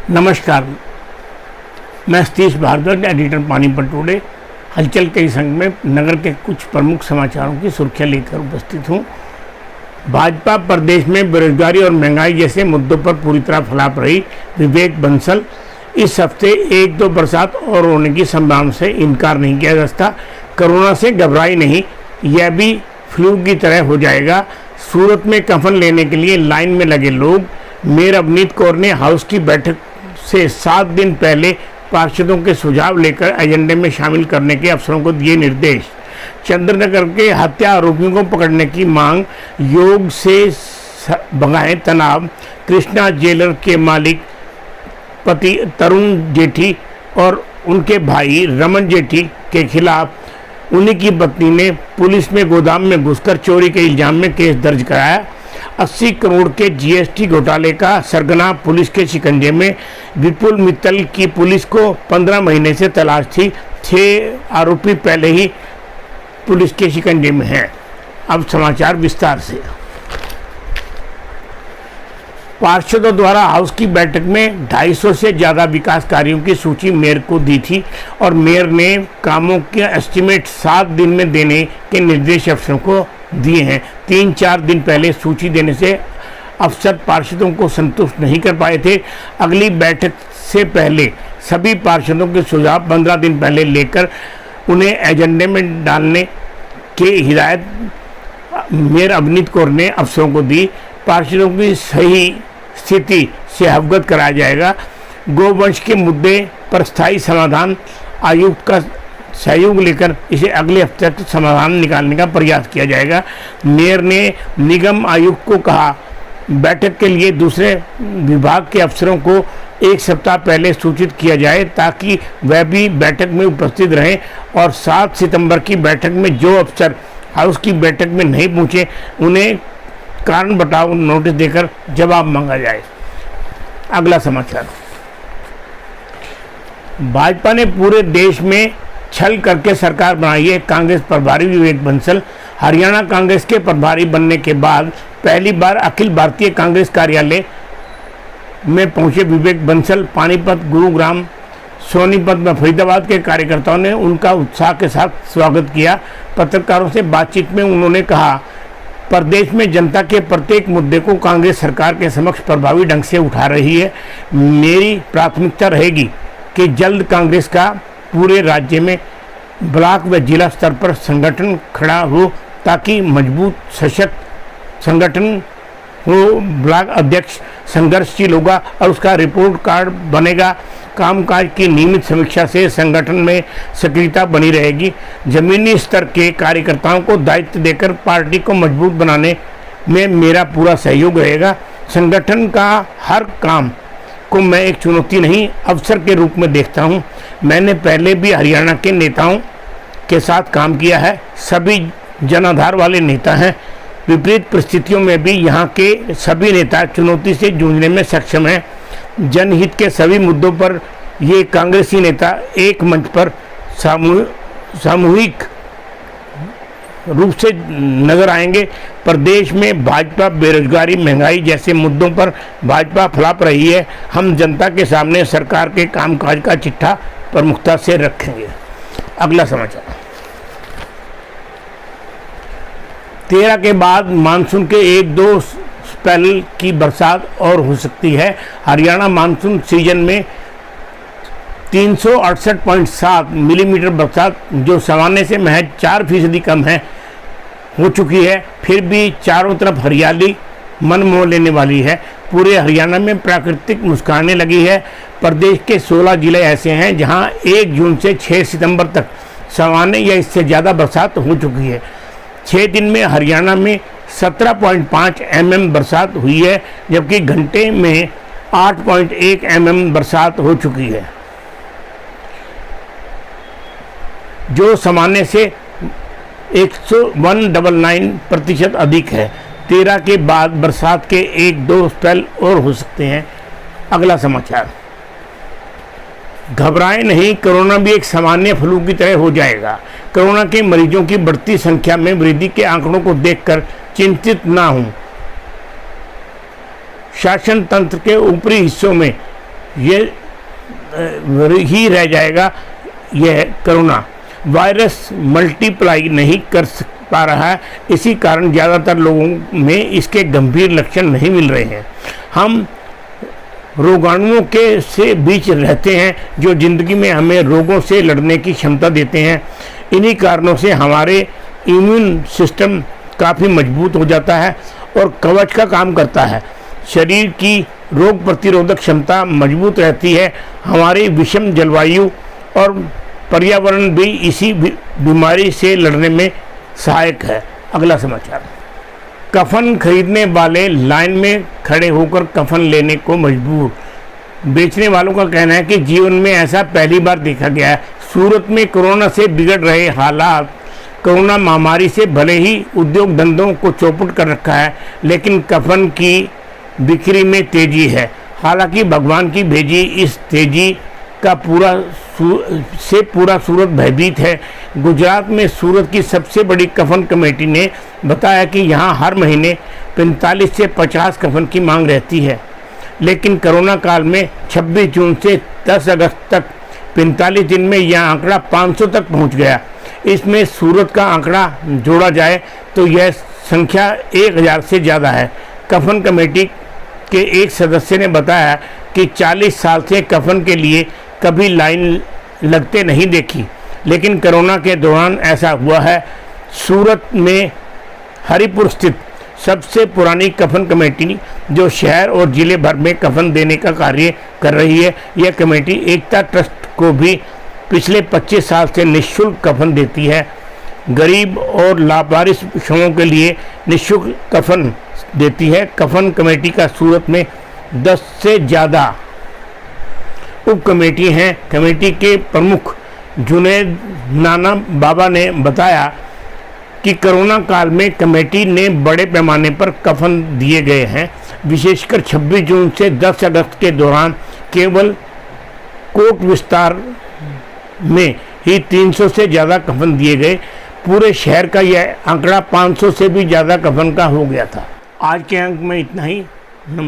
नमस्कार, मैं Satish Bhardwaj, editor Panipat today. हलचल के संग में नगर के कुछ प्रमुख समाचारों की सुर्खियां लेकर उपस्थित हूं। भाजपा प्रदेश में बेरोजगारी और महंगाई जैसे मुद्दों पर पूरी तरह फलाप रही। विवेक बंसल, इस हफ्ते एक दो बरसात और होने की संभावना से इनकार नहीं किया जा सकता। कोरोना से घबराई नहीं, यह भी फ्लू की तरह हो जाएगा। सूरत में कफन लेने के लिए लाइन में लगे लोग। मेयर अवनीत कौर ने हाउस की बैठक से 7 दिन पहले पार्षदों के सुझाव लेकर एजेंडे में शामिल करने के अफसरों को दिए निर्देश। चंद्रनगर के हत्या आरोपियों को पकड़ने की मांग। योग से भगाएं तनाव। कृष्णा जेलर के मालिक पति तरुण जेठी और उनके भाई रमन जेठी के खिलाफ उन्हीं की पत्नी ने पुलिस में गोदाम में घुसकर चोरी के इल्जाम में केस दर्ज कराया। 80 करोड़ के जीएसटी घोटाले का सरगना पुलिस के शिकंजे में। विपुल मित्तल की पुलिस को 15 महीने से तलाश थी। 6 आरोपी पहले ही पुलिस के शिकंजे में हैं। अब समाचार विस्तार से। पार्षदों द्वारा हाउस की बैठक में 250 से ज़्यादा विकास कार्यों की सूची मेयर को दी थी और मेयर ने कामों के एस्टीमेट 7 दिन में देने के निर्देश अफसरों को दिए हैं। 3-4 दिन पहले सूची देने से अफसर पार्षदों को संतुष्ट नहीं कर पाए थे। अगली बैठक से पहले सभी पार्षदों के सुझाव 15 दिन पहले लेकर उन्हें एजेंडे में डालने की हिदायत मेयर अवनीत कौर ने अफसरों को दी। पार्षदों की सही स्थिति से अवगत कराया जाएगा। गोवंश के मुद्दे पर स्थायी समाधान। आयुक्त का सहयोग लेकर इसे अगले हफ्ते तक समाधान निकालने का प्रयास किया जाएगा। मेयर ने निगम आयुक्त को कहा, बैठक के लिए दूसरे विभाग के अफसरों को 1 सप्ताह पहले सूचित किया जाए ताकि वह भी बैठक में उपस्थित रहें और 7 सितंबर की बैठक में जो अफसर हाउस की बैठक में नहीं पहुंचे उन्हें कारण बताओ नोटिस देकर जवाब मांगा जाए। अगला समाचार। भाजपा ने पूरे देश में छल करके सरकार बनाई है। कांग्रेस प्रभारी विवेक बंसल हरियाणा कांग्रेस के प्रभारी बनने के बाद पहली बार अखिल भारतीय कांग्रेस कार्यालय में पहुंचे विवेक बंसल। पानीपत, गुरुग्राम, सोनीपत में फरीदाबाद के कार्यकर्ताओं ने उनका उत्साह के साथ स्वागत किया। पत्रकारों से बातचीत में उन्होंने कहा, प्रदेश में जनता के प्रत्येक मुद्दे को कांग्रेस सरकार के समक्ष प्रभावी ढंग से उठा रही है। मेरी प्राथमिकता रहेगी कि जल्द कांग्रेस का पूरे राज्य में ब्लॉक व जिला स्तर पर संगठन खड़ा हो ताकि मजबूत सशक्त संगठन हो। ब्लॉक अध्यक्ष संघर्षशील होगा और उसका रिपोर्ट कार्ड बनेगा। कामकाज की नियमित समीक्षा से संगठन में सक्रियता बनी रहेगी। जमीनी स्तर के कार्यकर्ताओं को दायित्व देकर पार्टी को मजबूत बनाने में मेरा पूरा सहयोग रहेगा। संगठन का हर काम को मैं एक चुनौती नहीं अवसर के रूप में देखता हूं। मैंने पहले भी हरियाणा के नेताओं के साथ काम किया है। सभी जनाधार वाले नेता हैं। विपरीत परिस्थितियों में भी यहाँ के सभी नेता चुनौती से जूझने में सक्षम हैं। जनहित के सभी मुद्दों पर ये कांग्रेसी नेता एक मंच पर सामूहिक रूप से नजर आएंगे। प्रदेश में भाजपा बेरोजगारी, महंगाई जैसे मुद्दों पर भाजपा फलाप रही है। हम जनता के सामने सरकार के कामकाज का चिट्ठा प्रमुखता से रखेंगे। अगला समाचार। 13 के बाद मानसून के 1-2 स्पेल की बरसात और हो सकती है। हरियाणा मानसून सीजन में 368.7 मिलीमीटर बरसात, जो सामान्य से महज 4% कम है, हो चुकी है। फिर भी चारों तरफ हरियाली मन मोह लेने वाली है। पूरे हरियाणा में प्राकृतिक मुस्काने लगी है। प्रदेश के 16 जिले ऐसे हैं जहां 1 जून से 6 सितंबर तक सामान्य या इससे ज़्यादा बरसात हो चुकी है। 6 दिन में हरियाणा में 17.5 mm बरसात हुई है, जबकि घंटे में 8.1 mm बरसात हो चुकी है, जो सामान्य से 199% अधिक है। 13 के बाद बरसात के 1-2 स्पेल और हो सकते हैं। अगला समाचार। घबराएं नहीं, कोरोना भी एक सामान्य फ्लू की तरह हो जाएगा। कोरोना के मरीजों की बढ़ती संख्या में वृद्धि के आंकड़ों को देखकर चिंतित ना हों। शासन तंत्र के ऊपरी हिस्सों में ये ही रह जाएगा। यह कोरोना वायरस मल्टीप्लाई नहीं कर पा रहा है, इसी कारण ज़्यादातर लोगों में इसके गंभीर लक्षण नहीं मिल रहे हैं। हम रोगाणुओं के से बीच रहते हैं जो ज़िंदगी में हमें रोगों से लड़ने की क्षमता देते हैं। इन्हीं कारणों से हमारे इम्यून सिस्टम काफ़ी मजबूत हो जाता है और कवच का काम करता है। शरीर की रोग प्रतिरोधक क्षमता मजबूत रहती है। हमारी विषम जलवायु और पर्यावरण भी इसी बीमारी से लड़ने में सहायक है। अगला समाचार, कफन खरीदने वाले लाइन में खड़े होकर कफन लेने को मजबूर। बेचने वालों का कहना है कि जीवन में ऐसा पहली बार देखा गया है। सूरत में कोरोना से बिगड़ रहे हालात, कोरोना महामारी से भले ही उद्योग धंधों को चौपट कर रखा है, लेकिन कफन की बिक्री में तेजी है। हालांकि भगवान की भेजी इस तेजी का पूरा सूरत भयभीत है। गुजरात में सूरत की सबसे बड़ी कफन कमेटी ने बताया कि यहां हर महीने 45 से 50 कफन की मांग रहती है, लेकिन कोरोना काल में 26 जून से 10 अगस्त तक 45 दिन में यह आंकड़ा 500 तक पहुंच गया। इसमें सूरत का आंकड़ा जोड़ा जाए तो यह संख्या 1000 से ज़्यादा है। कफन कमेटी के एक सदस्य ने बताया कि 40 साल से कफन के लिए कभी लाइन लगते नहीं देखी, लेकिन कोरोना के दौरान ऐसा हुआ है। सूरत में हरिपुर स्थित सबसे पुरानी कफन कमेटी जो शहर और ज़िले भर में कफन देने का कार्य कर रही है, यह कमेटी एकता ट्रस्ट को भी पिछले 25 साल से निःशुल्क कफन देती है। गरीब और लावारिस शवों के लिए निःशुल्क कफन देती है। कफन कमेटी का सूरत में 10 से ज़्यादा उप कमेटी हैं। कमेटी के प्रमुख जुनैद नाना बाबा ने बताया कि कोरोना काल में कमेटी ने बड़े पैमाने पर कफन दिए गए हैं। विशेषकर 26 जून से 10 अगस्त के दौरान केवल कोट विस्तार में ही 300 से ज़्यादा कफन दिए गए। पूरे शहर का यह आंकड़ा 500 से भी ज़्यादा कफन का हो गया था। आज के अंक में इतना ही। नमस्कार।